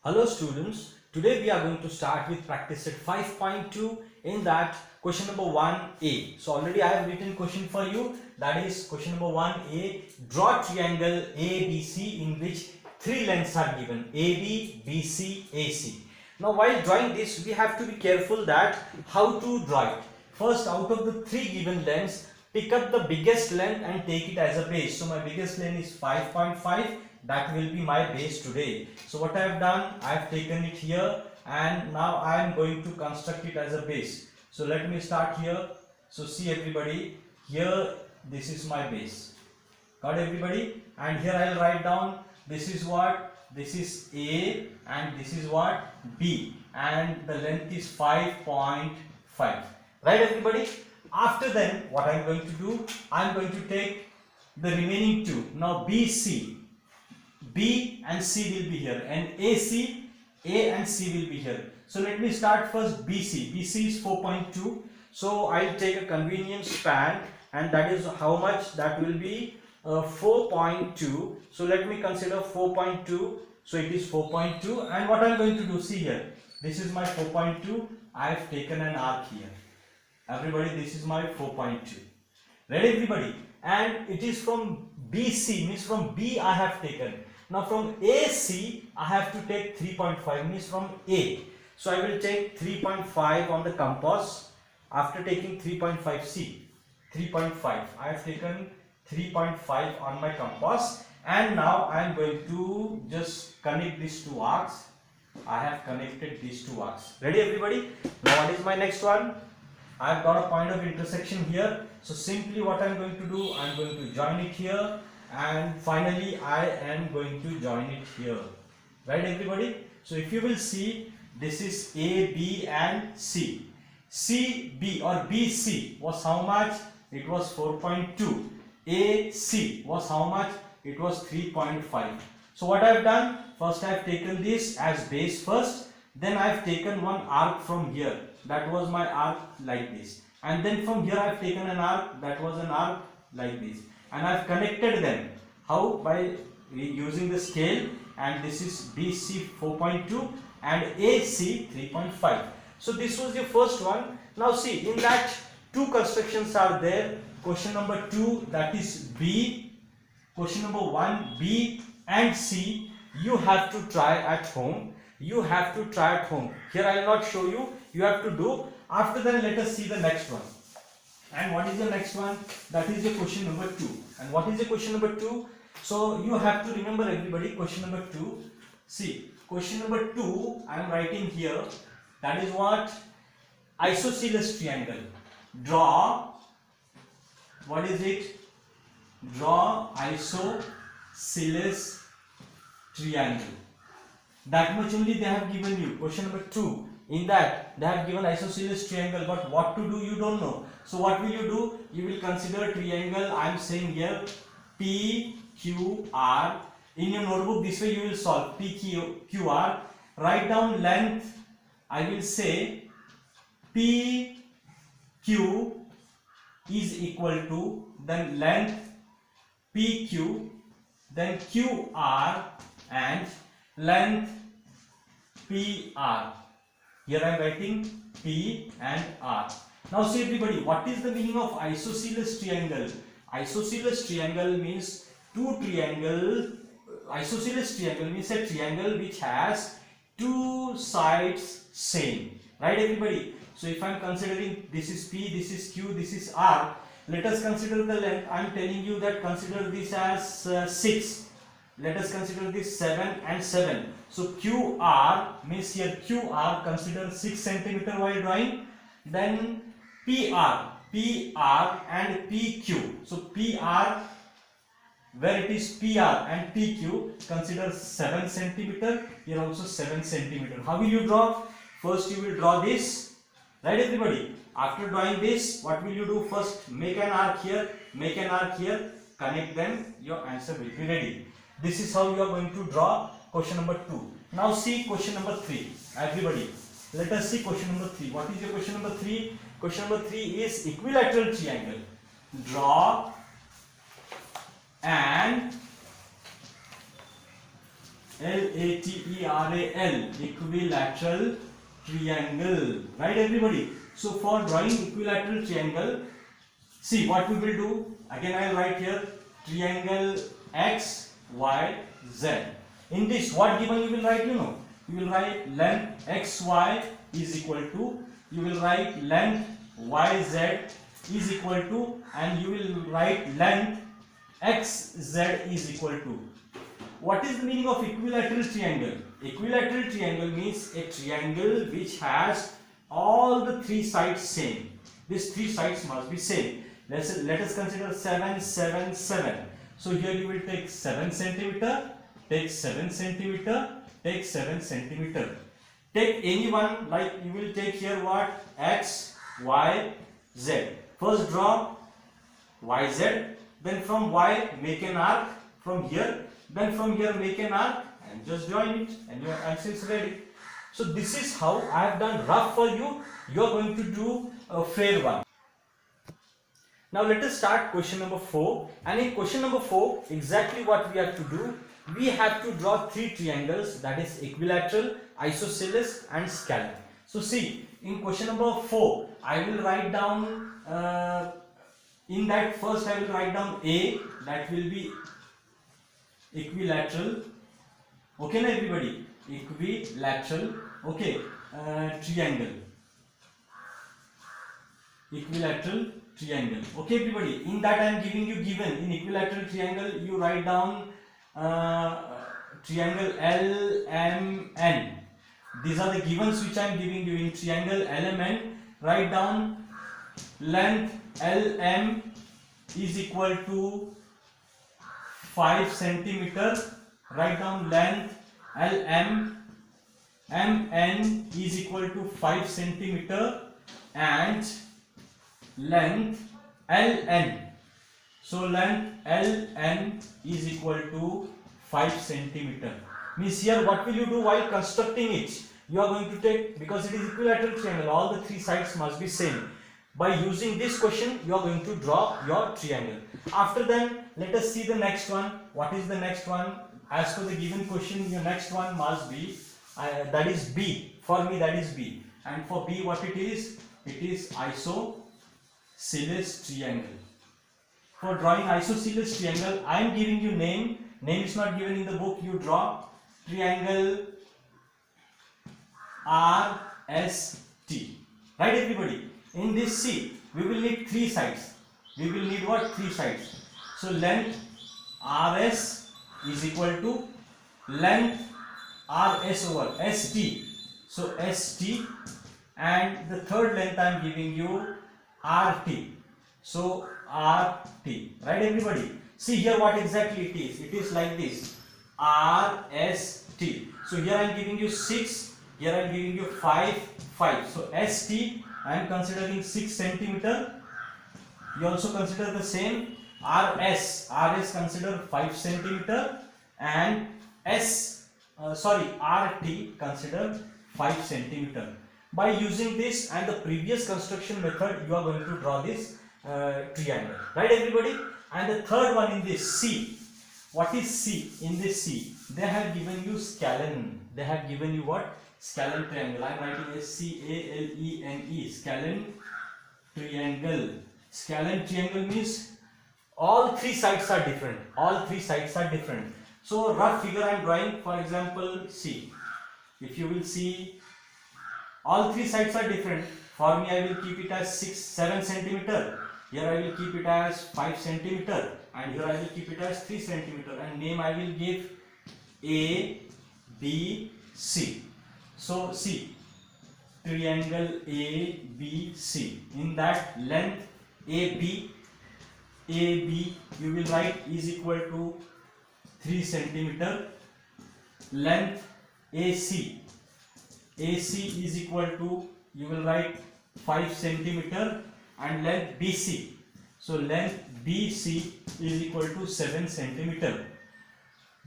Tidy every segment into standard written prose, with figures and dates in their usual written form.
Hello students, today we are going to start with practice set 5.2. In that, question number 1a. So already I have written question for you, that is question number 1a. Draw triangle ABC in which three lengths are given, AB, BC, AC. Now while drawing this we have to be careful that how to draw it. First, out of the three given lengths, pick up the biggest length and take it as a base. So my biggest length is 5.5. That will be my base today. So what I have done, I have taken it here and now I am going to construct it as a base. So let me start here. So see everybody, here this is my base. Got everybody? And here I will write down, this is what? This is A and this is what? B, and the length is 5.5. Right everybody? After then what I am going to do, I am going to take the remaining two. Now BC, B and C will be here, and AC, A and C will be here. So let me start first BC. BC is 4.2. So I'll take a convenient span, and that is how much? That will be 4.2. So let me consider 4.2. So it is 4.2, and what I'm going to do, see here, this is my 4.2. I have taken an arc here. Everybody, this is my 4.2. Right everybody? And it is from BC, means from B I have taken. Now from AC I have to take 3.5, means from A. So I will take 3.5 on the compass. After taking 3.5, see 3.5, I have taken 3.5 on my compass, and now I am going to just connect these two arcs. I have connected these two arcs. Ready everybody? Now what is my next one? I have got a point of intersection here. So simply what I am going to do, I am going to join it here, and finally I am going to join it here. Right everybody? So if you will see, this is A, B and C. CB or BC was how much? It was 4.2. AC was how much? It was 3.5. So what I have done, first I have taken this as base first, then I have taken one arc from here. That was my arc like this, and then from here I have taken an arc, that was an arc like this, and I have connected them. How? By using the scale, and this is BC 4.2 and AC 3.5. So this was your first one. Now see, in that two constructions are there. Question number 2, that is B. Question number 1, B and C, you have to try at home. You have to try at home. Here I will not show you. You have to do. After that, let us see the next one. And what is the next one? That is the question number 2. And what is the question number 2? So you have to remember everybody, question number 2. See, question number 2 I am writing here. That is what? Isosceles triangle. Draw. What is it? Draw isosceles triangle. That much only they have given you. Question number 2. In that they have given isosceles triangle, but what to do you don't know. So what will you do? You will consider triangle. I am saying here PQR. In your notebook, this way you will solve PQR. Write down length. I will say PQ is equal to, then length PQ, then QR and length PR. Here I am writing P and R. Now see everybody, what is the meaning of isosceles triangle? Isosceles triangle means two triangle. Isosceles triangle means a triangle which has two sides same. Right everybody? So if I am considering this is P, this is Q, this is R. Let us consider the length. I am telling you that consider this as 6. Let us consider this 7 and 7. So QR means here QR, consider 6 centimeter while drawing. Then PR and PQ. So PR, where it is PR and PQ, consider 7 centimeter. Here also 7 centimeter. How will you draw? First you will draw this. Right everybody? After drawing this, what will you do? First make an arc here, make an arc here, connect them, your answer will be ready. This is how you are going to draw question number 2. Now see question number 3. Everybody, let us see question number 3. What is your question number 3? Question number 3 is equilateral triangle. Draw an Lateral, equilateral triangle, right everybody? So for drawing equilateral triangle, see what we will do. Again I will write here triangle x, y, z. In this, what given you will write, you know, you will write length xy is equal to, you will write length yz is equal to, and you will write length xz is equal to. What is the meaning of equilateral triangle? Equilateral triangle means a triangle which has all the three sides same. These three sides must be same. Let us consider 7, 7, 7. So here you will take 7 centimeter, take 7 centimeter, take 7 centimeter. Take any one, like you will take here what? X, Y, Z. First draw YZ, then from Y make an arc from here, then from here make an arc and just join it and your answer is ready. So this is how I have done rough for you. You are going to do a fair one. Now let us start question number 4, and in question number 4 exactly what we have to do, we have to draw three triangles, that is equilateral, isosceles and scalene. So see, in question number 4 I will write down in that first I will write down A, that will be equilateral, okay na everybody, equilateral, okay, triangle, equilateral triangle, okay everybody. In that I am giving you given, in equilateral triangle you write down triangle LMN. These are the givens which I am giving you. In triangle LMN, write down length LM is equal to 5 centimeter. Write down length LM MN is equal to 5 centimeter and length LN. So length LN is equal to 5 centimeter. Means here what will you do while constructing it? You are going to take, because it is equilateral triangle, all the three sides must be same. By using this question, you are going to draw your triangle. After then, let us see the next one. What is the next one? As per the given question, your next one must be, that is B. For me, that is B. And for B, what it is? It is isosceles triangle. For drawing isosceles triangle, I am giving you name. Name is not given in the book. You draw triangle RST. Right, everybody? In this C, we will need three sides. We will need what? Three sides. So length RS is equal to length RS over ST. So ST, and the third length I am giving you RT. So RT. Right, everybody? See here what exactly it is. It is like this. RST. So here I am giving you 6. Here I am giving you 5, 5. So ST I am considering 6 centimeter. You also consider the same. RS consider 5 centimeter, and RT consider 5 centimeter. By using this and the previous construction method, you are going to draw this triangle. Right, everybody? And the third one in this C. What is C? In this C, they have given you scalene. They have given you what? Scalene triangle. I am writing SCALENE. Scalene triangle. Scalene triangle means all three sides are different. All three sides are different. So rough figure I am drawing. For example, C. If you will see, all three sides are different. For me, I will keep it as 7 centimeter. Here I will keep it as 5 centimeter, and here I will keep it as 3 centimeter, and name I will give A, B, C. So C, triangle A, B, C. In that length AB you will write is equal to 3 centimeter. Length AC is equal to, you will write 5 centimeter, and length BC. So length BC is equal to 7 centimeter.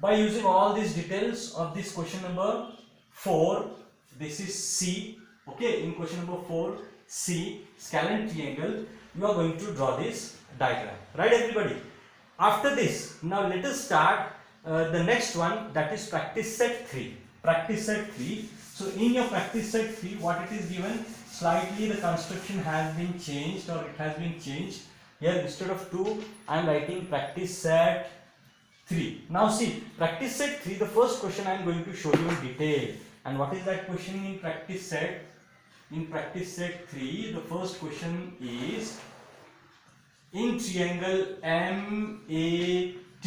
By using all these details of this question number 4, this is C. Okay, in question number 4, C, scalene triangle, you are going to draw this diagram. Right, everybody? After this, now let us start the next one, that is practice set 3. Practice set 3. So in your practice set 3, what it is given, slightly the construction has been changed, or it has been changed. Here instead of 2, I am writing practice set 3. Now see, practice set 3, the first question I am going to show you in detail. And what is that question in practice set? In practice set 3, the first question is, in triangle MAT,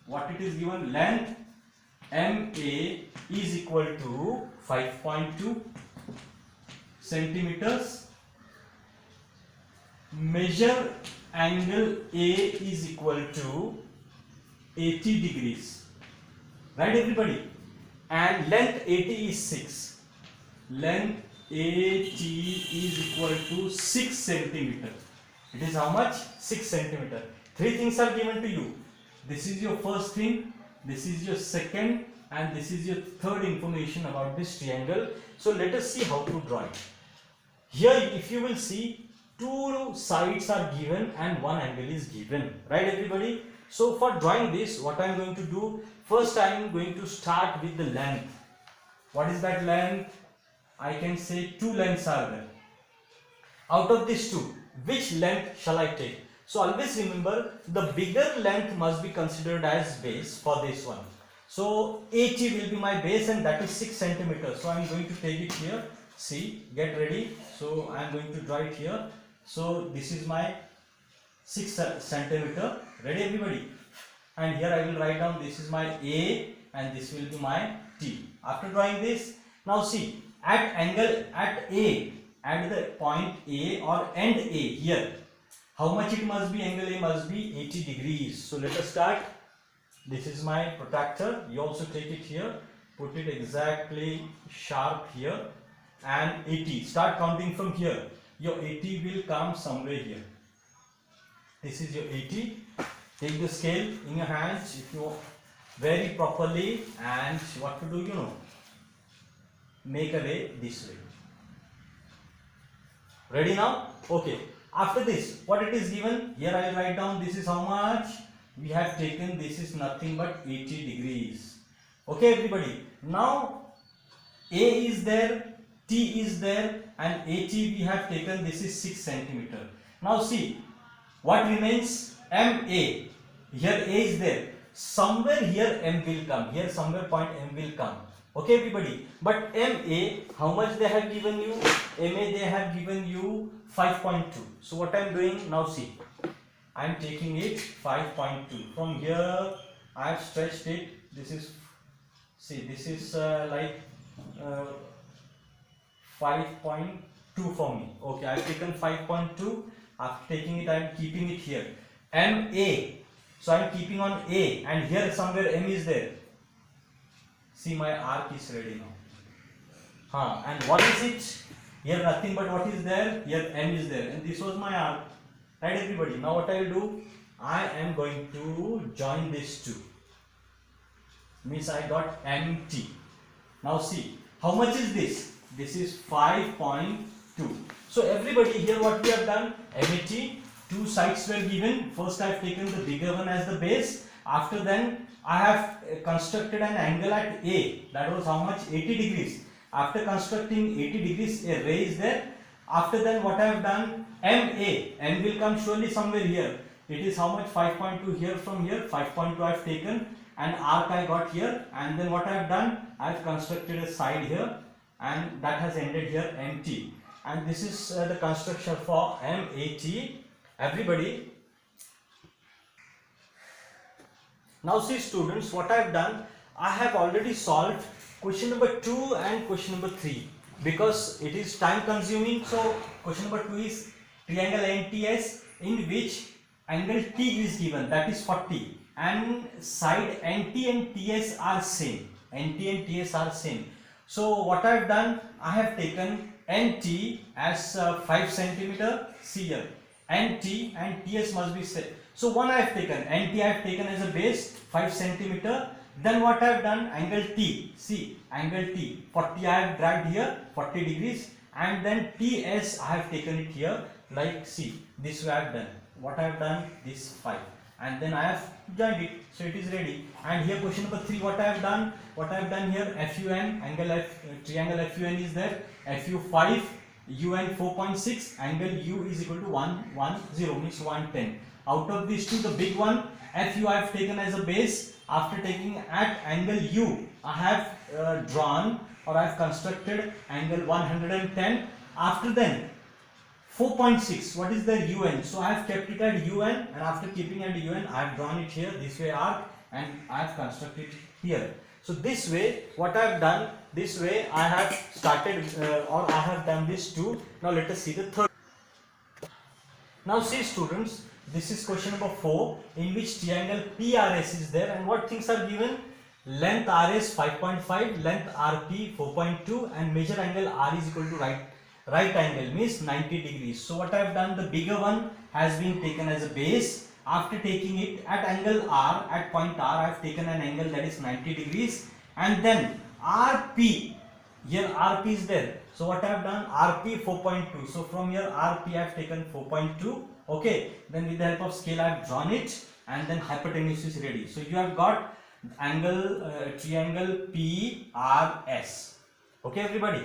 what it is given, length MA is equal to 5.2 centimeters, measure angle A is equal to 80 degrees, right everybody, and length AT is 6, length AT is equal to 6 centimeter. It is how much? 6 centimeter. Three things are given to you. This is your first thing, this is your second, and this is your third information about this triangle. So let us see how to draw it. Here if you will see, two sides are given and one angle is given, right everybody? So for drawing this, what I am going to do, first I am going to start with the length. What is that length? I can say two lengths are there. Out of these two, which length shall I take? So always remember, the bigger length must be considered as base for this one. So AT will be my base, and that is 6 centimeters. So I am going to take it here. See, get ready. So I am going to draw it here. So this is my 6 centimeter. Ready everybody? And here I will write down, this is my A and this will be my T. After drawing this, now see, at angle at A, at the point A or end A here, how much it must be? Angle A must be 80 degrees. So let us start. This is my protractor. You also take it here, put it exactly sharp here, and 80. Start counting from here. Your 80 will come somewhere here. This is your 80. Take the scale in your hands if you very properly, and what to do, you know, make a ray this way. Ready now? Okay. After this, what it is given, here I will write down, this is how much we have taken, this is nothing but 80 degrees. Okay everybody, now A is there, T is there, and AT we have taken, this is 6 centimeter. Now see, what remains? MA, here A is there, somewhere here M will come, here somewhere point M will come. Okay everybody, but MA, how much they have given you? MA they have given you 5.2. So what I am doing now, see, I am taking it 5.2. From here I have stretched it. This is, see, this is like 5.2 for me. Okay, I have taken 5.2. After taking it, I am keeping it here. MA. So I am keeping on A, and here somewhere M is there. See, my arc is ready now. And what is it? Here nothing but what is there? Here M is there, and this was my arc. Right everybody? Now what I will do? I am going to join these two. Means I got MT. Now see, how much is this? This is 5.2. So everybody, here what we have done? MAT, two sides were given. First I have taken the bigger one as the base. After then I have constructed an angle at A. That was how much? 80 degrees. After constructing 80 degrees, a ray is there. After then what I have done? MA. M will come surely somewhere here. It is how much? 5.2 here from here. 5.2 I have taken. And arc I got here. And then what I have done? I have constructed a side here. And that has ended here MT. And this is the construction for MAT. Everybody. Now see students, what I have done, I have already solved question number 2 and question number 3 because it is time consuming. So question number 2 is triangle NTS in which angle T is given, that is 40, and side NT and TS are same. NT and TS are same. So what I have done, I have taken NT as 5 centimeter. See here, NT and TS must be same. So one I have taken, NT I have taken as a base 5 centimeter. Then what I have done, angle T, see, angle T, 40 I have dragged here, 40 degrees, and then TS I have taken it here, like see, this way I have done. What I have done, this 5. and then I have joined it, so it is ready. And here question number 3, what I have done? What I have done here, FUN, angle triangle FUN is there, FU 5, UN 4.6, angle U is equal to 110, means 110. Out of these two, the big one FU I have taken as a base. After taking at angle U, I have drawn or I have constructed angle 110. After then 4.6, what is the UN? So I have kept it at UN, and after keeping at UN, I have drawn it here this way arc, and I have constructed it here. So this way, what I have done, this way I have started or I have done this too. Now let us see the third. Now see students, this is question number 4, in which triangle PRS is there, and what things are given? Length RS 5.5, length RP 4.2, and measure angle R is equal to right angle, means 90 degrees. So what I have done, the bigger one has been taken as a base. After taking it at angle R, at point R, I have taken an angle that is 90 degrees, and then RP, here RP is there. So what I have done, RP 4.2. So from here RP I have taken 4.2. Okay, then with the help of scale I have drawn it, and then hypotenuse is ready. So you have got angle triangle PRS. Okay everybody.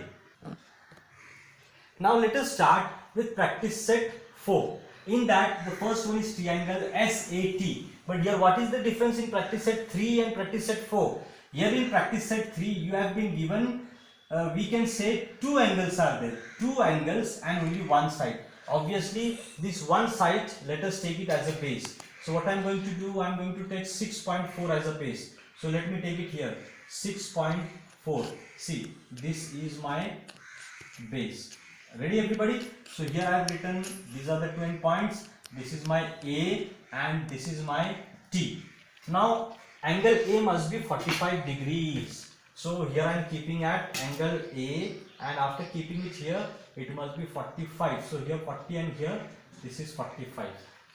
Now let us start with practice set 4. In that, the first one is triangle SAT. But here what is the difference in practice set 3 and practice set 4? Here in practice set 3 you have been given, we can say 2 angles are there. 2 angles and only one side. Obviously this one side, let us take it as a base. So what I am going to do, I am going to take 6.4 as a base. So let me take it here, 6.4. See, this is my base. Ready everybody? So here I have written, these are the two end points, this is my A and this is my T. Now angle A must be 45 degrees. So here I am keeping at angle A, and after keeping it here, it must be 45. So here 40 and here this is 45.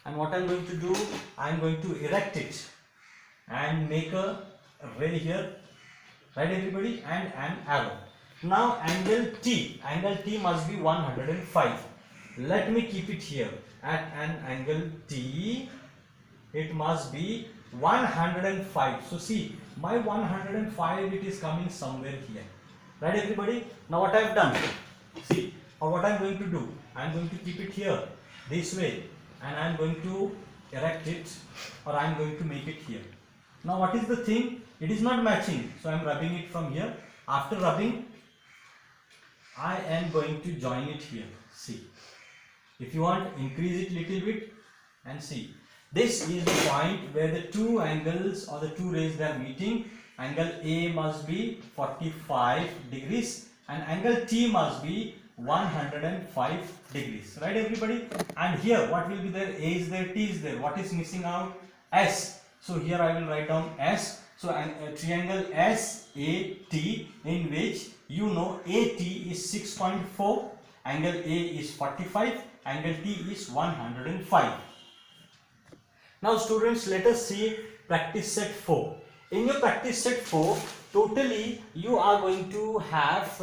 And what I am going to do, I am going to erect it and make a ray here, right everybody, and an arrow. Now angle T must be 105. Let me keep it here at an angle T. It must be 105. So see, my 105, it is coming somewhere here, right everybody. Now what I have done, see, or what I am going to do, I am going to keep it here this way, and I am going to erect it, or I am going to make it here. Now what is the thing? It is not matching, so I am rubbing it from here. After rubbing, I am going to join it here. See, if you want, increase it little bit, and see, this is the point where the two angles or the two rays they are meeting. Angle A must be 45 degrees and angle T must be 105 degrees, right everybody? And here what will be there? A is there, T is there. What is missing out? S. So here I will write down S. So triangle SAT, in which you know AT is 6.4, angle A is 45, angle T is 105. Now students, let us see practice set 4. In your practice set 4, totally you are going to have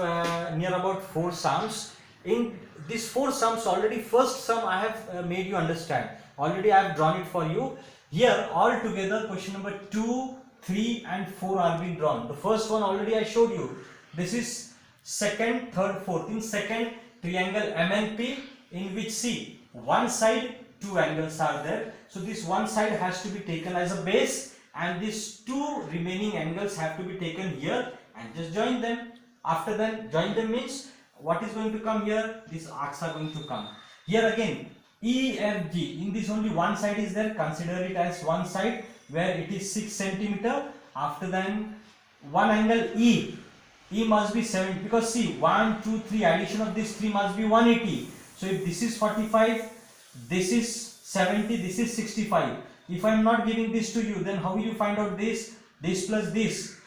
near about 4 sums. In these 4 sums, already first sum I have made you understand. Already I have drawn it for you. Here all together question number 2, 3 and 4 are being drawn. The first one already I showed you. This is second, third, fourth. In second, triangle MNP, in which see, one side 2 angles are there. So this one side has to be taken as a base, and these 2 remaining angles have to be taken here and just join them. After then, join them means what is going to come here? These arcs are going to come. Here again, EFG, in this only one side is there. Consider it as one side where it is 6 centimeter. After then, one angle E must be 70, because see, 1, 2, 3, addition of these 3 must be 180. So if this is 45, this is 70, this is 65. If I am not giving this to you, then how will you find out this? This plus this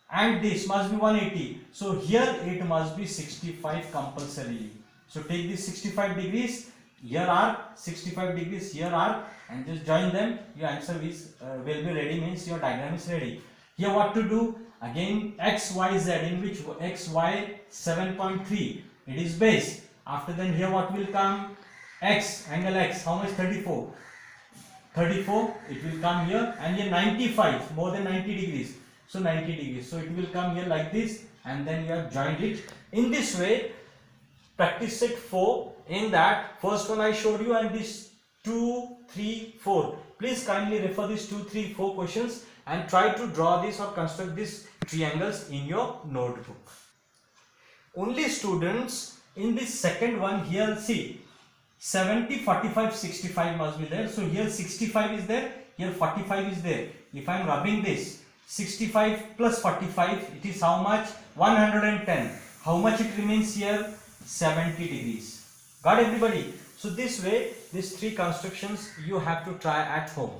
and this must be 180. So here it must be 65 compulsorily. So take this 65 degrees, here are 65 degrees, here are, and just join them. Your answer is will be ready, means your diagram is ready. Here what to do? Again X, Y, Z, in which X, Y 7.3, it is base. After then here what will come? X, angle X, how much? 34. 34, it will come here, and here 95, more than 90 degrees. So 90 degrees. So it will come here like this, and then you have joined it. In this way, practice set 4, in that first one I showed you, and this 2, 3, 4. Please kindly refer these 2, 3, 4 questions and try to draw this or construct these triangles in your notebook. Only students in this second one here, see 70, 45, 65 must be there. So here 65 is there, here 45 is there. If I am rubbing this, 65 plus 45, it is how much? 110. How much it remains here? 70 degrees. Got everybody? So this way, these three constructions you have to try at home.